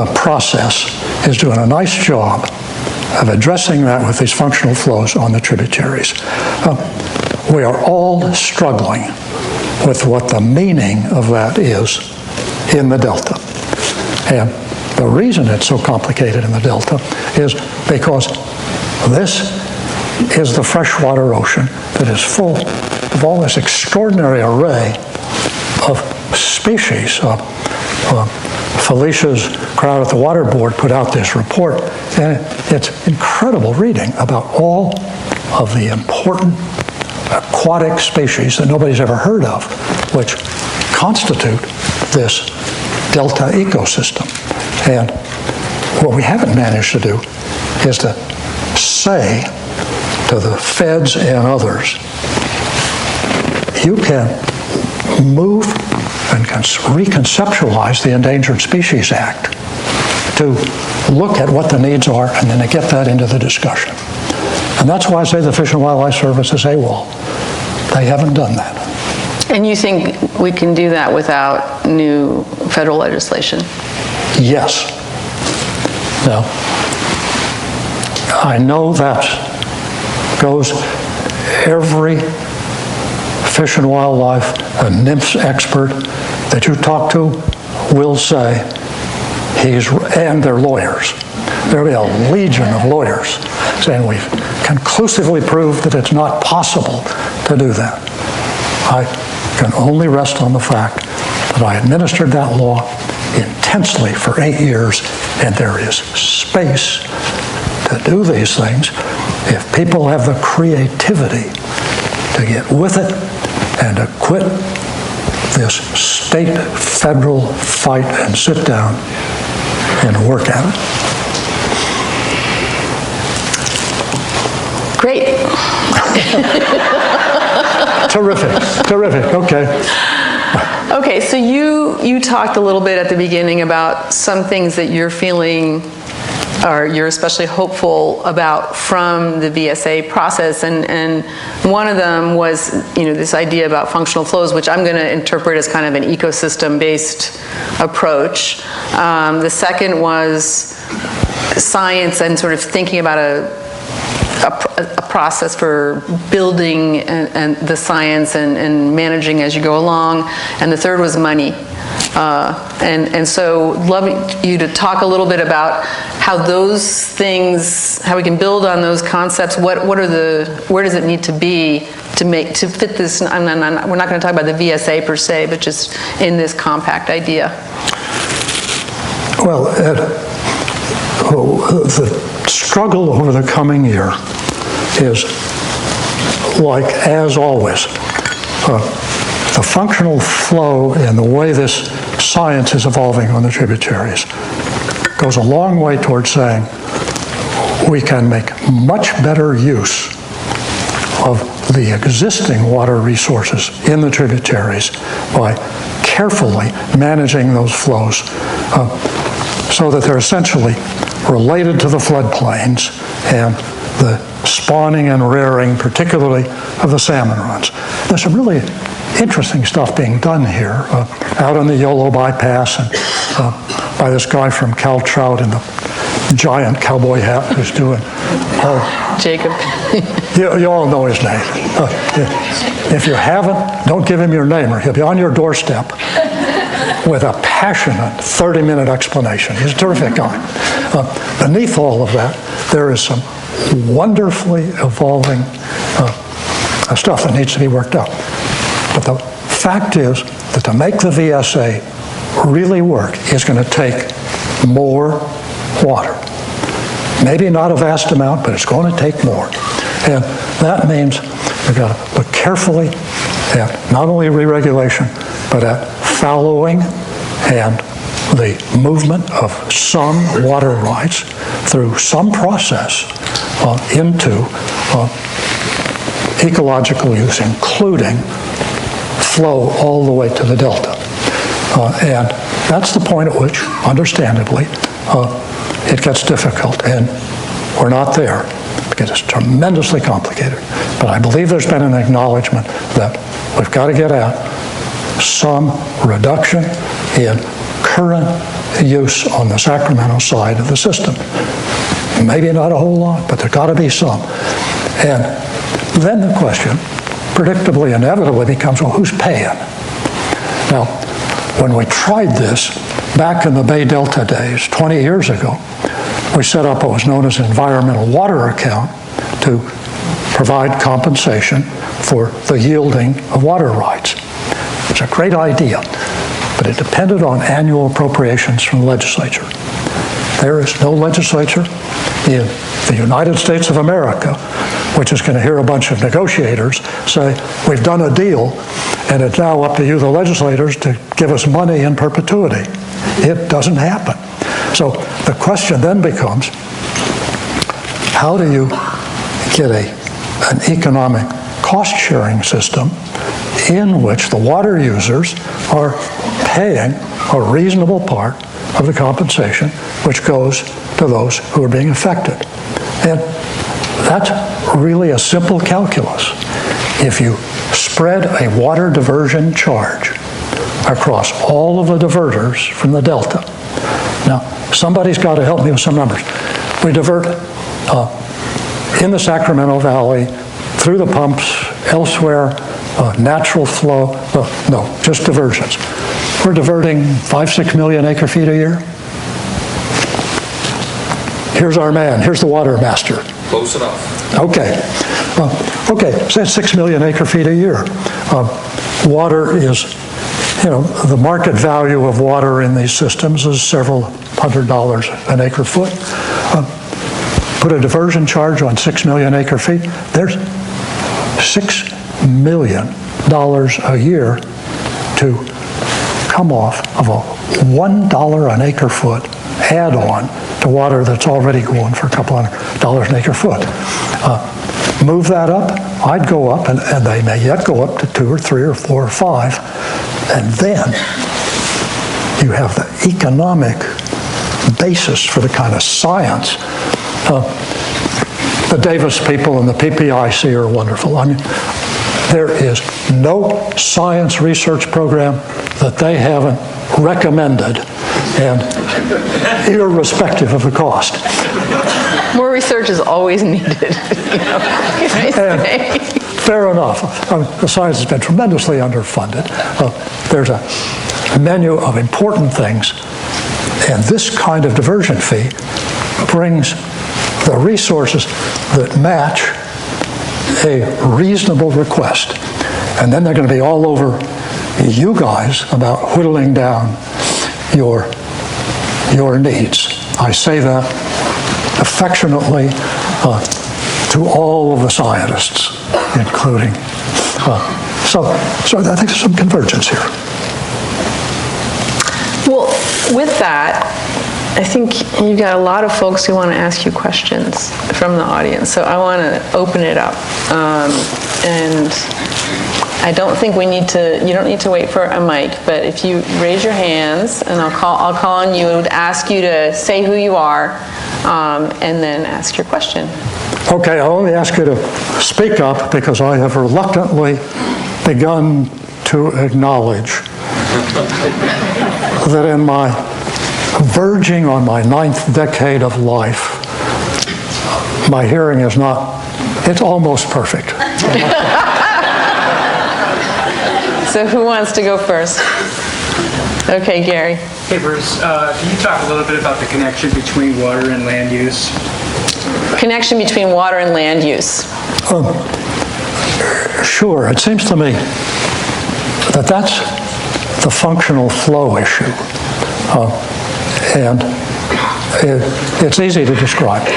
process is doing a nice job of addressing that with these functional flows on the tributaries. We are all struggling with what the meaning of that is in the delta. And the reason it's so complicated in the delta is because this is the freshwater ocean that is full of all this extraordinary array of species. Felicia's crowd at the Water Board put out this report, and it's incredible reading about all of the important aquatic species that nobody's ever heard of, which constitute this delta ecosystem. And what we haven't managed to do is to say to the feds and others, you can move and reconceptualize the Endangered Species Act to look at what the needs are and then to get that into the discussion. And that's why I say the Fish and Wildlife Service is AWOL. They haven't done that. And you think we can do that without new federal legislation? Yes. Now, I know that goes every fish and wildlife, a NIMS expert that you talk to will say and they're lawyers. There'll be a legion of lawyers saying we've conclusively proved that it's not possible to do that. I can only rest on the fact that I administered that law intensely for 8 years, and there is space to do these things if people have the creativity to get with it and to quit this state-federal fight and sit down and work at it. Great. Terrific, okay. Okay, so you talked a little bit at the beginning about some things that you're feeling or you're especially hopeful about from the VSA process, and one of them was, this idea about functional flows, which I'm going to interpret as kind of an ecosystem-based approach. The second was science and sort of thinking about a process for building and the science and managing as you go along, and the third was money. And so love you to talk a little bit about how those things, how we can build on those concepts. Where does it need to be to fit this? We're not going to talk about the VSA per se, but just in this compact idea. Well, the struggle over the coming year is, like as always, the functional flow and the way this science is evolving on the tributaries goes a long way towards saying we can make much better use of the existing water resources in the tributaries by carefully managing those flows so that they're essentially related to the floodplains and the spawning and rearing, particularly of the salmon runs. There's some really interesting stuff being done here out on the Yolo bypass and by this guy from Cal Trout in the giant cowboy hat who's doing Jacob. you all know his name. If you haven't, don't give him your name or he'll be on your doorstep with a passionate 30-minute explanation. He's a terrific guy. Beneath all of that, there is some wonderfully evolving stuff that needs to be worked out. But the fact is that to make the VSA really work is going to take more water. Maybe not a vast amount, but it's going to take more. And that means we've got to look carefully at not only re-regulation, but at fallowing and the movement of some water rights through some process into ecological use, including flow all the way to the delta. And that's the point at which, understandably, it gets difficult, and we're not there because it's tremendously complicated. But I believe there's been an acknowledgement that we've got to get at some reduction in current use on the Sacramento side of the system. Maybe not a whole lot, but there's got to be some. And then the question, predictably, inevitably becomes, well, who's paying? Now, when we tried this back in the Bay Delta days, 20 years ago, we set up what was known as an environmental water account to provide compensation for the yielding of water rights. It's a great idea, but it depended on annual appropriations from the legislature. There is no legislature in the United States of America which is going to hear a bunch of negotiators say, we've done a deal, and it's now up to you, the legislators, to give us money in perpetuity. It doesn't happen. So the question then becomes, how do you get an economic cost-sharing system in which the water users are paying a reasonable part of the compensation which goes to those who are being affected? And that's really a simple calculus. If you spread a water diversion charge across all of the diverters from the Delta. Now, somebody's got to help me with some numbers. We divert in the Sacramento Valley, through the pumps, elsewhere, natural flow, no, just diversions. We're diverting 5-6 million acre-feet a year. Here's our man, here's the water master. Close enough. Okay, so that's 6 million acre-feet a year. Water is, the market value of water in these systems is several $100s an acre-foot. Put a diversion charge on 6 million acre-feet, there's $6 million a year to come off of a $1 an acre-foot add-on to water that's already going for a couple $100 an acre-foot. Move that up, I'd go up, and they may yet go up to 2 or 3 or 4 or 5, and then you have the economic basis for the kind of science. The Davis people and the PPIC are wonderful. I mean, there is no science research program that they haven't recommended, and irrespective of the cost. More research is always needed. And fair enough. The science has been tremendously underfunded. There's a menu of important things, and this kind of diversion fee brings the resources that match a reasonable request. And then they're going to be all over you guys about whittling down your needs. I say that affectionately to all of the scientists, including. So I think there's some convergence here. Well, with that, I think you've got a lot of folks who want to ask you questions from the audience, so I want to open it up. And I don't think you don't need to wait for a mic, but if you raise your hands, and I'll call on you and ask you to say who you are, and then ask your question. Okay, I'll only ask you to speak up because I have reluctantly begun to acknowledge that in my verging on my 9th decade of life, my hearing is it's almost perfect. So who wants to go first? Okay, Gary. Hey, Bruce, can you talk a little bit about the connection between water and land use? Connection between water and land use. Sure, it seems to me that that's the functional flow issue. And it's easy to describe.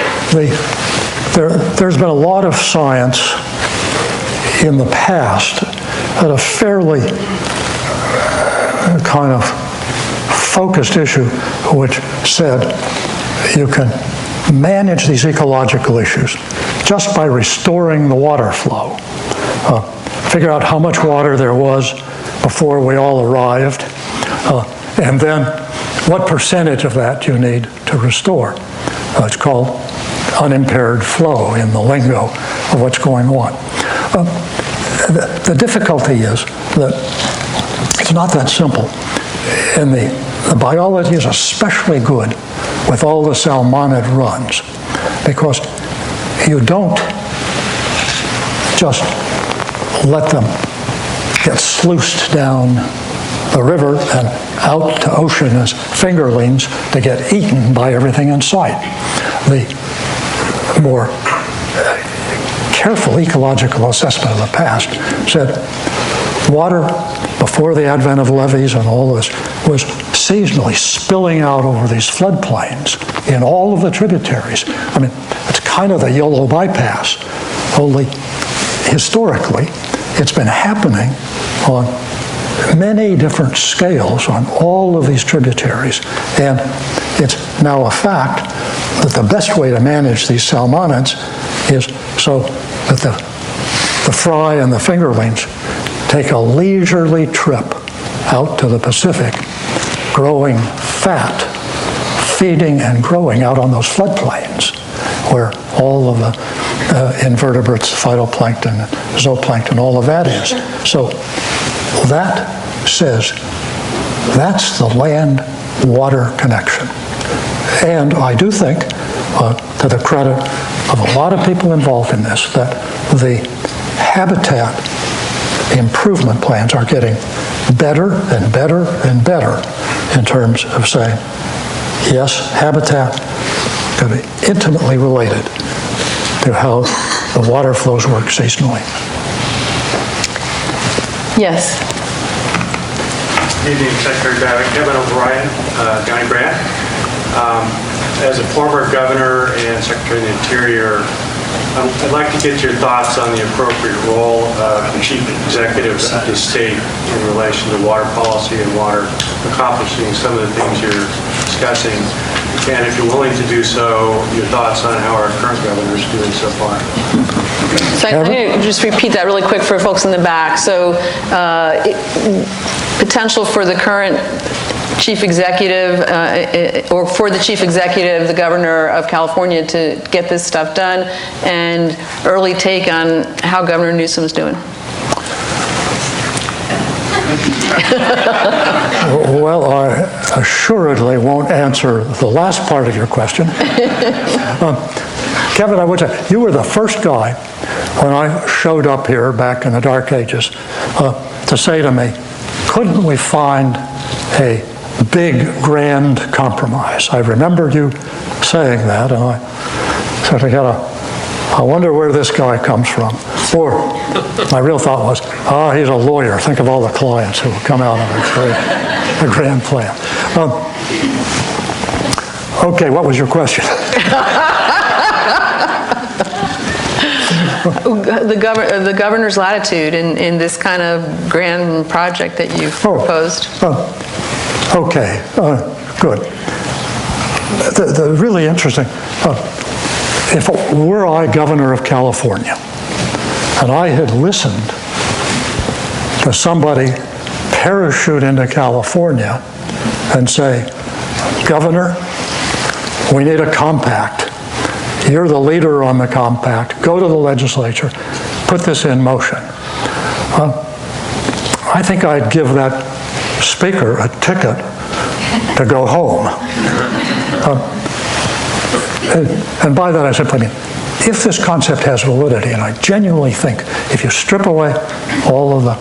There's been a lot of science in the past at a fairly kind of focused issue which said you can manage these ecological issues just by restoring the water flow. Figure out how much water there was before we all arrived, and then what percentage of that you need to restore. It's called unimpaired flow in the lingo of what's going on. The difficulty is that it's not that simple. In the the biology is especially good with all the salmonid runs, because you don't just let them get sluiced down the river and out to ocean as fingerlings to get eaten by everything in sight. The more careful ecological assessment of the past said water before the advent of levees and all this was seasonally spilling out over these floodplains in all of the tributaries. I mean, it's kind of the YOLO bypass, only historically it's been happening on many different scales on all of these tributaries, and it's now a fact that the best way to manage these salmonids is so that the fry and the fingerlings take a leisurely trip out to the Pacific, growing fat, feeding and growing out on those floodplains where all of the invertebrates, phytoplankton, zooplankton, all of that is. So that says that's the land-water connection. And I do think, to the credit of a lot of people involved in this, that the habitat improvement plans are getting better and better and better in terms of saying, yes, habitat can be intimately related to how the water flows work seasonally. Yes. Good evening, Secretary Babbitt. Kevin O'Brien, County Grant. As a former governor and Secretary of the Interior, I'd like to get your thoughts on the appropriate role of the Chief Executive of the state in relation to water policy and water accomplishing some of the things you're discussing. And if you're willing to do so, your thoughts on how our current governor is doing so far. So I'm going to just repeat that really quick for folks in the back. So potential for the current chief executive, or for the chief executive, the governor of California, to get this stuff done, and early take on how Governor Newsom's doing. Well, I assuredly won't answer the last part of your question. Kevin, I would say, you were the first guy when I showed up here back in the dark ages to say to me, couldn't we find a big, grand compromise? I remember you saying that, and I sort of got I wonder where this guy comes from. Or my real thought was, he's a lawyer. Think of all the clients who will come out of a grand plan. Okay, what was your question? The governor's latitude in this kind of grand project that you've proposed. Okay, good. The really interesting, if were I governor of California and I had listened to somebody parachute into California and say, Governor, we need a compact. You're the leader on the compact. Go to the legislature. Put this in motion. I think I'd give that speaker a ticket to go home. And by that I simply mean, if this concept has validity, and I genuinely think if you strip away all of the,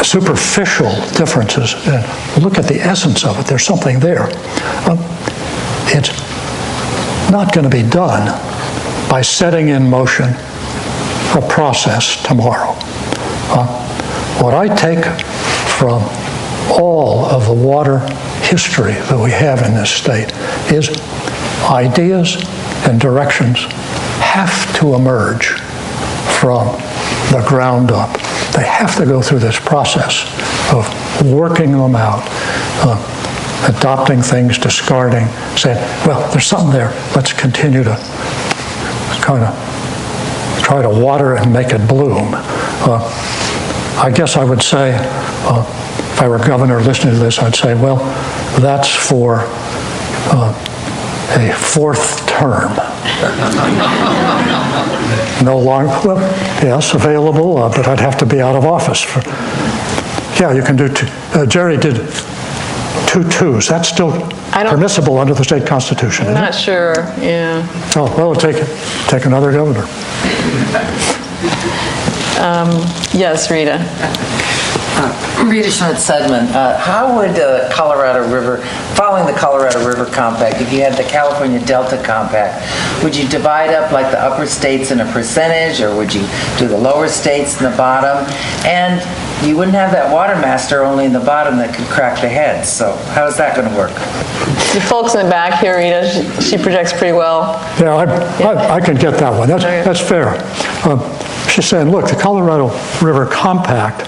superficial differences and look at the essence of it, there's something there. It's not going to be done by setting in motion a process tomorrow. What I take from all of the water history that we have in this state is ideas and directions have to emerge from the ground up. They have to go through this process of working them out, adopting things, discarding, saying, well, there's something there. Let's continue to kind of try to water and make it bloom. I guess I would say, if I were governor listening to this, I'd say, well, that's for a fourth term. No longer, well, yes, available, but I'd have to be out of office for Yeah, you can do two. Jerry did 2 2s. That's still I don't- permissible under the state constitution, I'm isn't not sure, yeah. it? Oh, well, take another governor. Yes, Rita. Rita Schmidt-Sedman, how would Colorado River, following the Colorado River Compact, if you had the California Delta Compact, would you divide up like the upper states in a percentage, or would you do the lower states in the bottom? And you wouldn't have that water master only in the bottom that could crack the heads, so how is that going to work? The folks in the back here, Rita, she projects pretty well. Yeah, I can get that one. That's fair. She's saying, look, the Colorado River Compact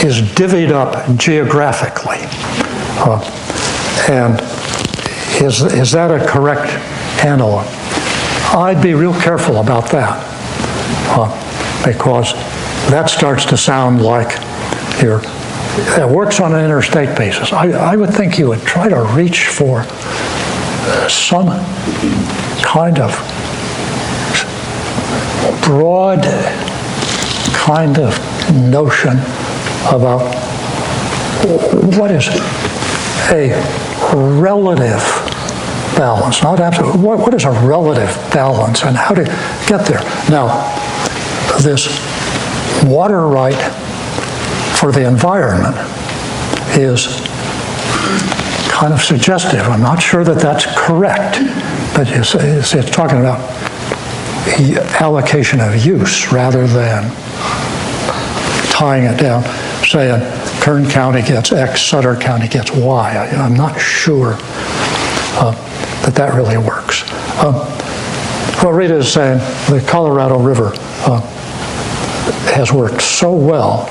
is divvied up geographically. And is that a correct analog? I'd be real careful about that, because that starts to sound like it works on an interstate basis. I would think you would try to reach for some kind of broad kind of notion about what is a relative balance, not absolute. What is a relative balance and how to get there? Now, this water right for the environment is kind of suggestive. I'm not sure that that's correct, but it's talking about allocation of use rather than tying it down, saying Kern County gets X, Sutter County gets Y. I'm not sure that really works. What Rita is saying, the Colorado River has worked so well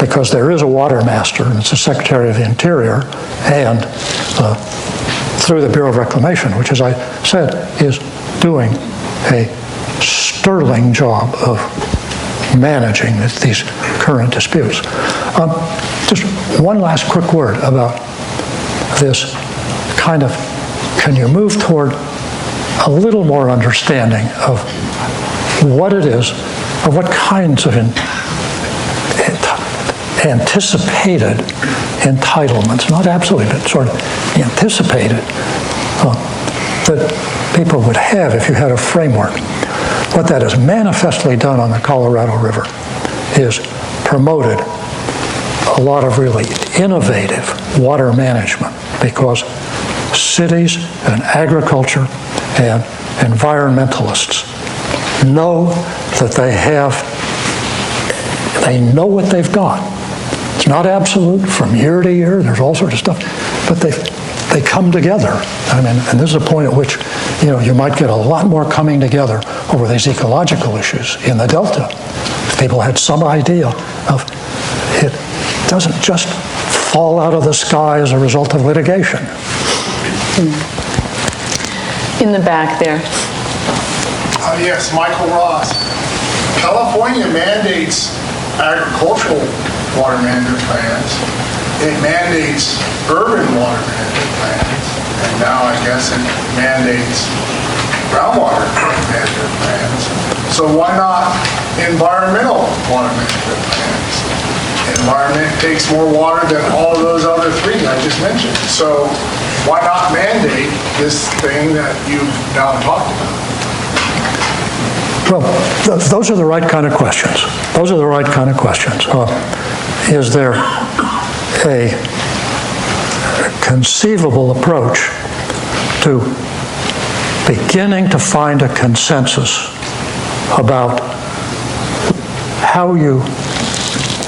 because there is a water master, and it's the Secretary of the Interior, and through the Bureau of Reclamation, which, as I said, is doing a sterling job of managing these current disputes. Just one last quick word about this kind of, can you move toward a little more understanding of what it is, or what kinds of anticipated entitlements, not absolutely, but sort of anticipated, that people would have if you had a framework. What that has manifestly done on the Colorado River is promoted a lot of really innovative water management, because cities and agriculture and environmentalists know that they know what they've got. It's not absolute from year to year, there's all sorts of stuff, but they come together. I mean, and this is a point at which, you might get a lot more coming together over these ecological issues in the Delta. People had some idea of it doesn't just fall out of the sky as a result of litigation. In the back there. Yes, Michael Ross. California mandates agricultural water management plans. It mandates urban water management plans. And now I guess it mandates groundwater management plans. So why not environmental water management plans? Environment takes more water than all of those other three I just mentioned. So why not mandate this thing that you've now talked about? Well, those are the right kind of questions. Those are the right kind of questions. Is there a conceivable approach to beginning to find a consensus about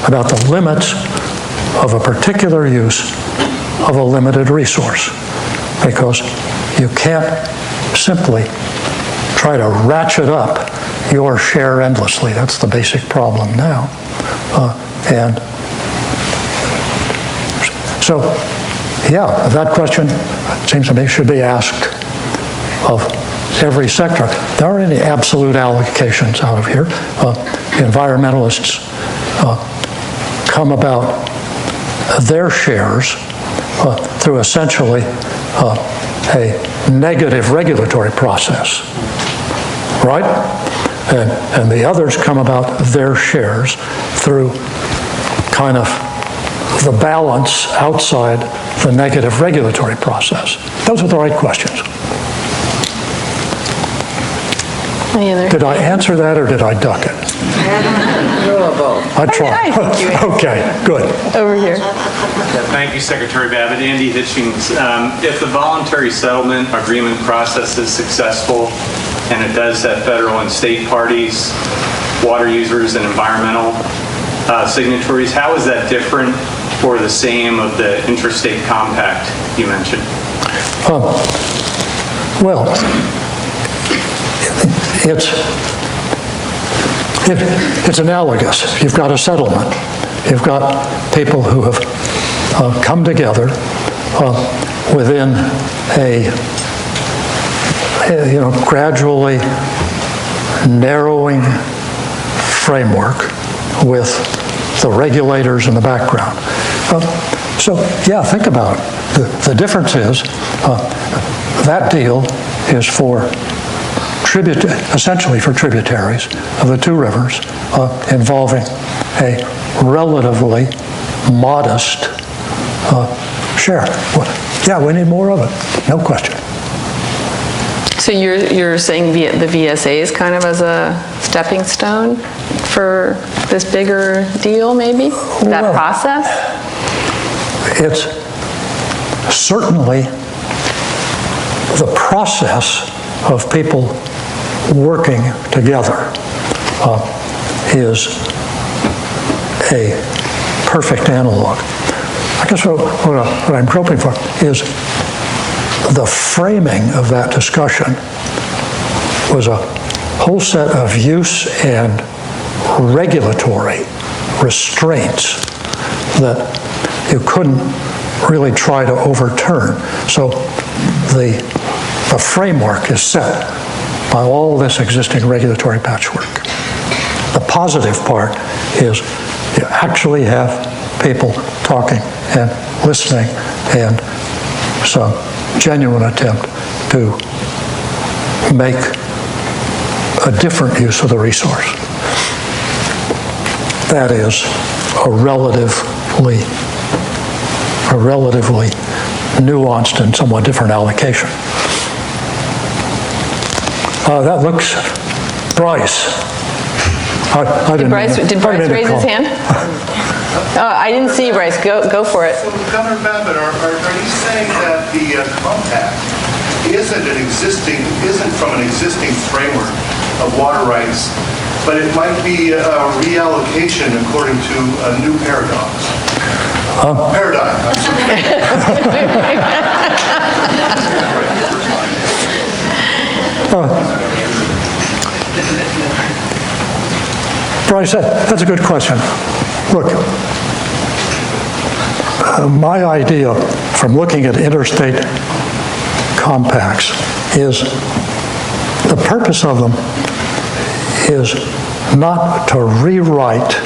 about the limits of a particular use of a limited resource? Because you can't simply try to ratchet up your share endlessly. That's the basic problem now. And so, yeah, that question, it seems to me, should be asked of every sector. There aren't any absolute allocations out of here. Environmentalists come about their shares through essentially a negative regulatory process, right? And the others come about their shares through kind of the balance outside the negative regulatory process? Those are the right questions. Any other? Did I answer that or did I duck it? I tried. I think you Okay, good. Over here. Thank you, Secretary Babbitt. Andy Hitchings. If the voluntary settlement agreement process is successful, and it does have federal and state parties, water users, and environmental signatories, how is that different for the same of the interstate compact you mentioned? Well, it's analogous. You've got a settlement. You've got people who have come together within a gradually narrowing framework with the regulators in the background. So yeah, think about it. The difference is that deal is for essentially for tributaries of the two rivers, involving a relatively modest share. Yeah, we need more of it, no question. So you're saying the VSA is kind of as a stepping stone for this bigger deal, maybe? That Well, process? It's certainly the process of people working together is a perfect analog. I guess what I'm groping for is the framing of that discussion was a whole set of use and regulatory restraints that you couldn't really try to overturn. So the framework is set by all this existing regulatory patchwork. The positive part is you actually have people talking and listening and some genuine attempt to make a different use of the resource. That is a relatively nuanced and somewhat different allocation. That looks, Bryce. Did Bryce raise his hand? Oh, I didn't see Bryce. Go for it. So, Governor Babbitt, are you saying that the compact isn't from an existing framework of water rights, but it might be a reallocation according to a new paradigm? I'm sorry. Bryce, that's a good question. Look, my idea from looking at interstate compacts is the purpose of them is not to rewrite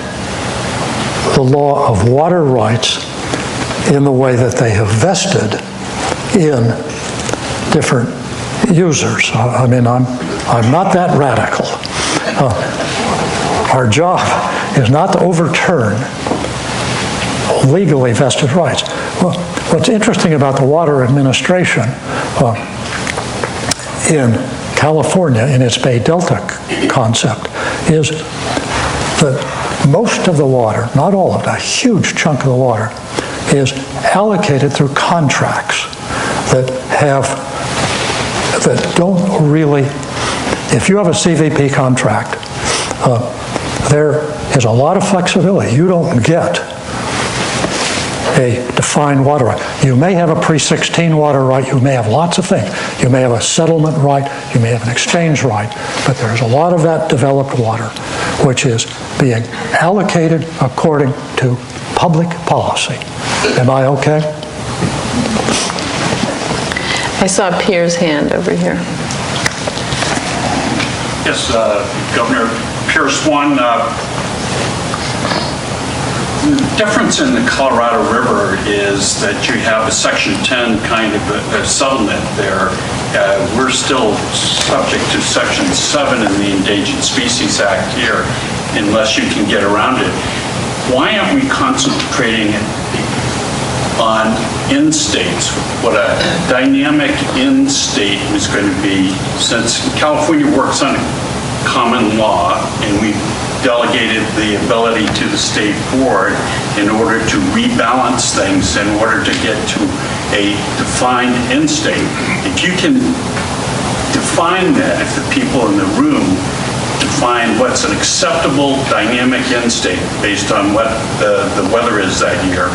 the law of water rights in the way that they have vested in different users. I mean, I'm not that radical. Our job is not to overturn legally vested rights. Well, what's interesting about the water administration in California, in its Bay Delta concept, is that most of the water, not all of it, a huge chunk of the water, is allocated through contracts that don't really, if you have a CVP contract, there is a lot of flexibility. You don't get a defined water right. You may have a pre-16 water right, you may have lots of things. You may have a settlement right, you may have an exchange right, but there's a lot of that developed water which is being allocated according to public policy. Am I okay? I saw Pierre's hand over here. Yes, Governor Pierre Swan. The difference in the Colorado River is that you have a Section 10 kind of a settlement there. We're still subject to Section 7 in the Endangered Species Act here, unless you can get around it. why aren't we concentrating on end states? What a dynamic end state is going to be, since California works on common law and we delegated the ability to the state board in order to rebalance things in order to get to a defined end state. If you can define that, if the people in the room define what's an acceptable dynamic end state based on what the weather is that year,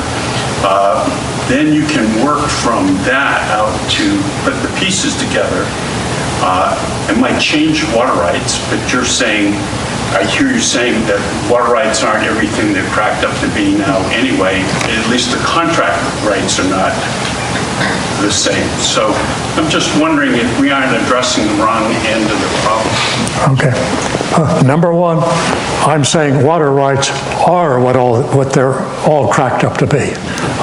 then you can work from that out to put the pieces together. It might change water rights, but you're saying, I hear you saying that water rights aren't everything they're cracked up to be now anyway. At least the contract rights are not the same. So I'm just wondering if we aren't addressing the wrong end of the problem. Okay. Number one, I'm saying water rights are what they're all cracked up to be.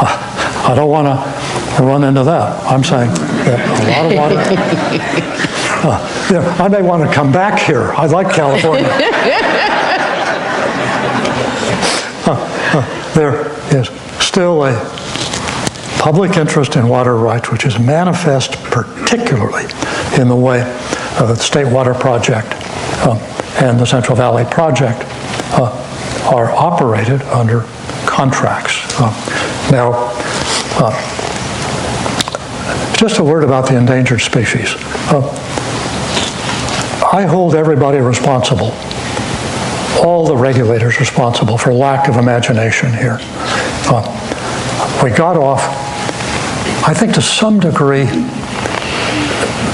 I don't want to run into that. I'm saying that a lot of water. I may want to come back here. I like California. There is still a public interest in water rights, which is manifest particularly in the way the State Water Project and the Central Valley Project are operated under contracts. Now, just a word about the endangered species. I hold everybody responsible, all the regulators responsible for lack of imagination here. We got off, I think to some degree,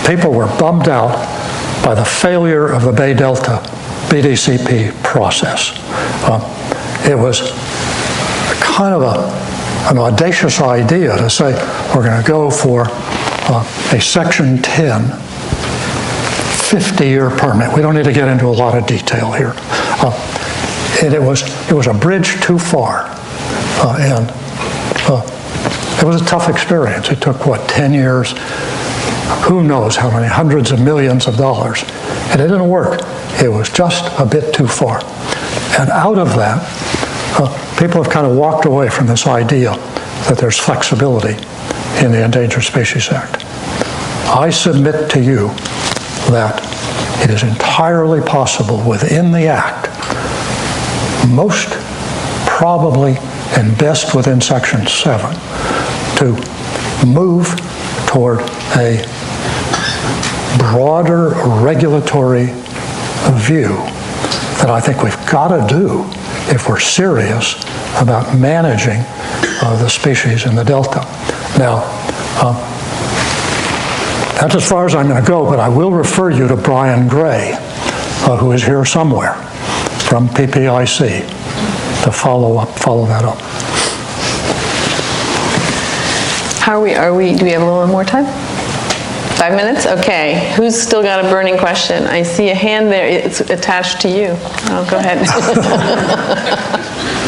people were bummed out by the failure of the Bay Delta BDCP process. It was kind of an audacious idea to say we're going to go for a Section 10 50-year permit. We don't need to get into a lot of detail here. And it was a bridge too far. And it was a tough experience. It took, 10 years? Who knows how many hundreds of millions of dollars. And it didn't work. It was just a bit too far. And out of that, people have kind of walked away from this idea that there's flexibility in the Endangered Species Act. I submit to you that it is entirely possible within the Act, most probably and best within Section 7, to move toward a broader regulatory view that I think we've got to do if we're serious about managing the species in the Delta. Now, that's as far as I'm going to go, but I will refer you to Brian Gray, who is here somewhere, from PPIC, to follow that up. Do we have a little more time? 5 minutes? Okay. Who's still got a burning question? I see a hand there. It's attached to you. Oh, go ahead.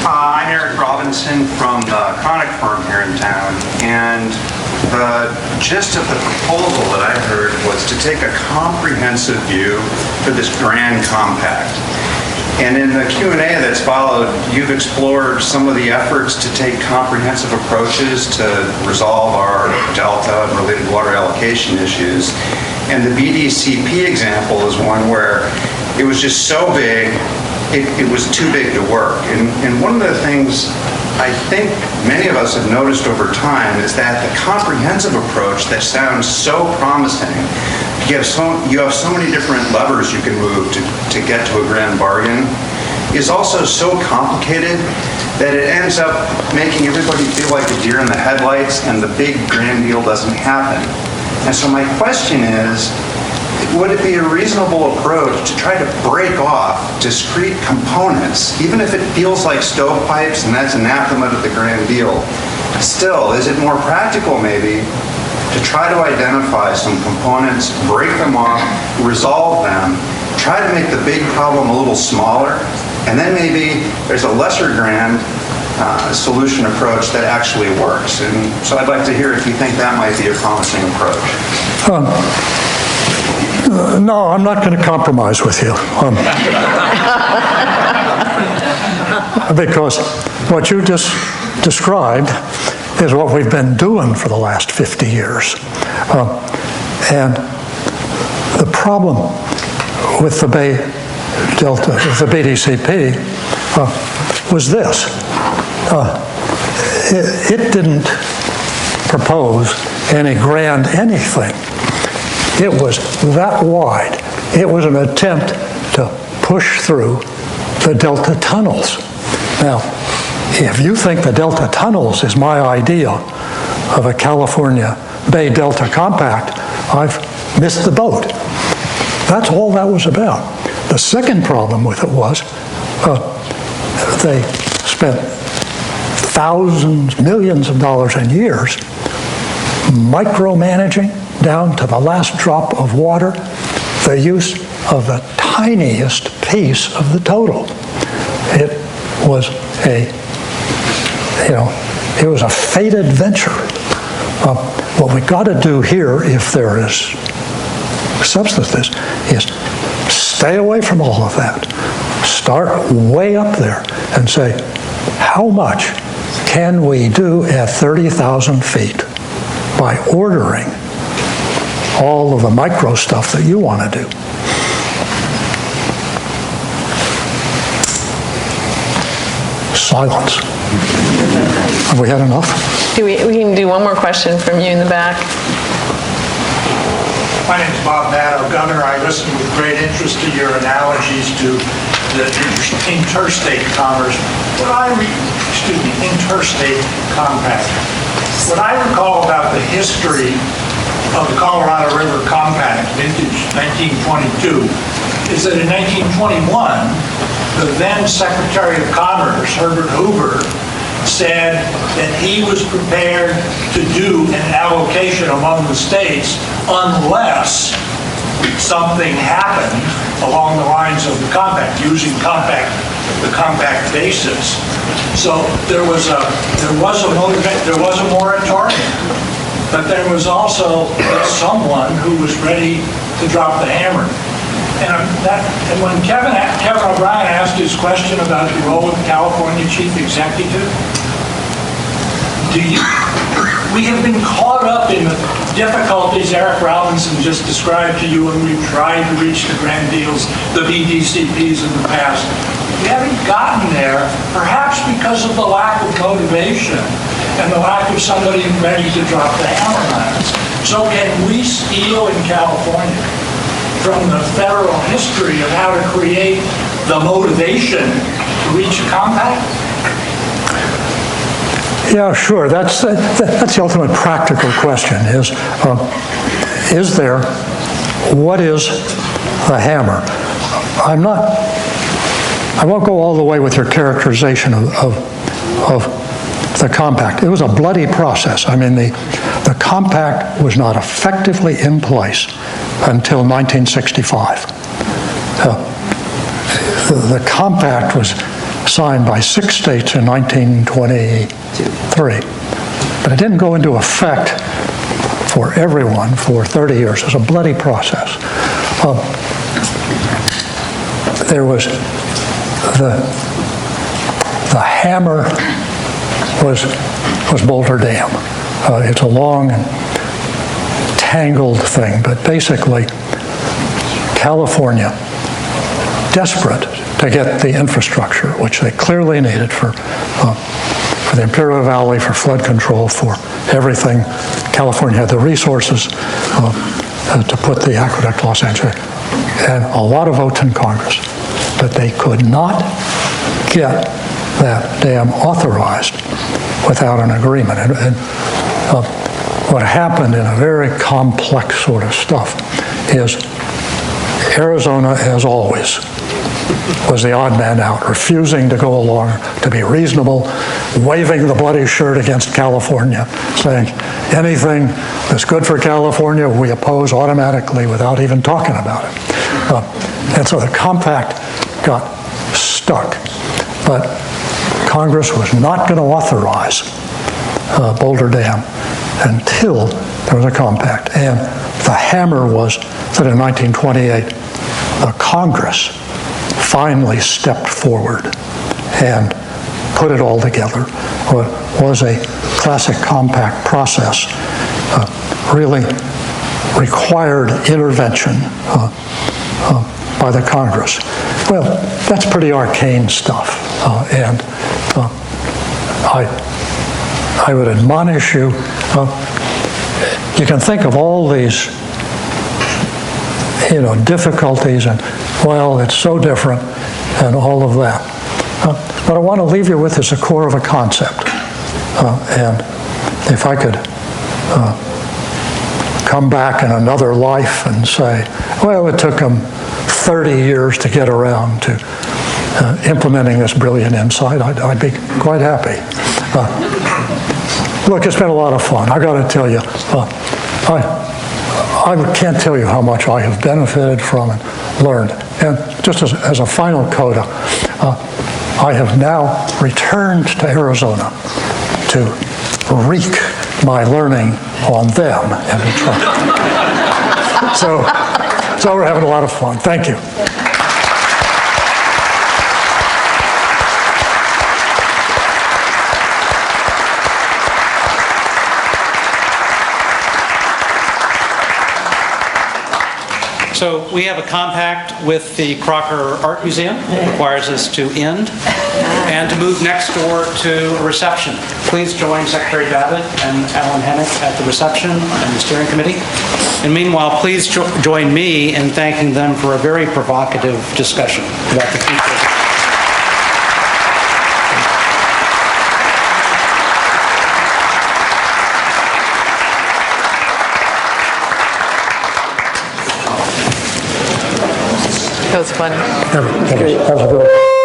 I'm Eric Robinson from the Chronic firm here in town, and the gist of the proposal that I heard was to take a comprehensive view for this grand compact. And in the Q&A that's followed, you've explored some of the efforts to take comprehensive approaches to resolve our delta and related water allocation issues. And the BDCP example is one where it was just so big, it was too big to work. And one of the things I think many of us have noticed over time is that the comprehensive approach that sounds so promising, you have so many different levers you can move to get to a grand bargain, is also so complicated that it ends up making everybody feel like a deer in the headlights and the big grand deal doesn't happen. And so my question is, would it be a reasonable approach to try to break off discrete components, even if it feels like stovepipes and that's anathema to the grand deal? Still, is it more practical maybe to try to identify some components, break them off, resolve them, try to make the big problem a little smaller, and then maybe there's a lesser grand solution approach that actually works? And so I'd like to hear if you think that might be a promising approach. No, I'm not going to compromise with you. Because what you just described is what we've been doing for the last 50 years. And the problem with the Bay Delta, with the BDCP, was this. It didn't propose any grand anything. It was that wide. It was an attempt to push through the Delta tunnels. Now, if you think the Delta tunnels is my idea of a California Bay Delta Compact, I've missed the boat. That's all that was about. The second problem with it was they spent thousands, millions of dollars in years micromanaging down to the last drop of water the use of the tiniest piece of the total. It was it was a fated venture. What we got to do here, if there is substance to this, is stay away from all of that. Start way up there and say, how much can we do at 30,000 feet by ordering all of the micro stuff that you want to do? Silence. Have we had enough? We can do one more question from you in the back. My name is Bob Maddow. Governor, I listened with great interest to your analogies to the interstate commerce. Interstate compact. What I recall about the history of the Colorado River Compact, vintage 1922, is that in 1921, the then Secretary of Commerce, Herbert Hoover, said that he was prepared to do an allocation among the states unless something happened along the lines of the compact, using the compact basis. So there was a moratorium, but there was also someone who was ready to drop the hammer. And when Kevin O'Brien asked his question about the role of the California Chief Executive, we have been caught up in the difficulties Eric Robinson just described to you when we've tried to reach the grand deals, the BDCPs in the past. We haven't gotten there, perhaps because of the lack of motivation and the lack of somebody ready to drop the hammer on us. So can we steal in California from the federal history of how to create the motivation to reach a compact? Yeah, sure. That's the ultimate practical question is there, what is the hammer? I won't go all the way with your characterization of the compact. It was a bloody process. I mean, the compact was not effectively in place until 1965. The compact was signed by 6 states in 1923, but it didn't go into effect for everyone for 30 years. It was a bloody process. There was the hammer was Boulder Dam. It's a long and tangled thing, but basically California, desperate to get the infrastructure, which they clearly needed for the Imperial Valley, for flood control, for everything. California had the resources to put the aqueduct Los Angeles, and a lot of votes in Congress, but they could not get that dam authorized without an agreement. And what happened in a very complex sort of stuff is Arizona, as always, was the odd man out, refusing to go along, to be reasonable, waving the bloody shirt against California, saying anything that's good for California we oppose automatically without even talking about it. And so the compact got stuck. But Congress was not going to authorize Boulder Dam until there was a compact. And the hammer was that in 1928, the Congress finally stepped forward and put it all together. Was a classic compact process, really required intervention by the Congress. Well, that's pretty arcane stuff, and I would admonish you, you can think of all these, difficulties and, well, it's so different and all of that. What I want to leave you with is the core of a concept. And if I could come back in another life and say, well, it took them 30 years to get around to implementing this brilliant insight, I'd be quite happy. Look, it's been a lot of fun. I got to tell you, I can't tell you how much I have benefited from and learned. And just as a final coda, I have now returned to Arizona to wreak my learning on them and to try. So we're having a lot of fun. Thank you. So we have a compact with the Crocker Art Museum. It requires us to end and to move next door to a reception. Please join Secretary Babbitt and Ellen Hanak at the reception and the steering committee. And meanwhile, please join me in thanking them for a very provocative discussion about the future. That was fun. That was good.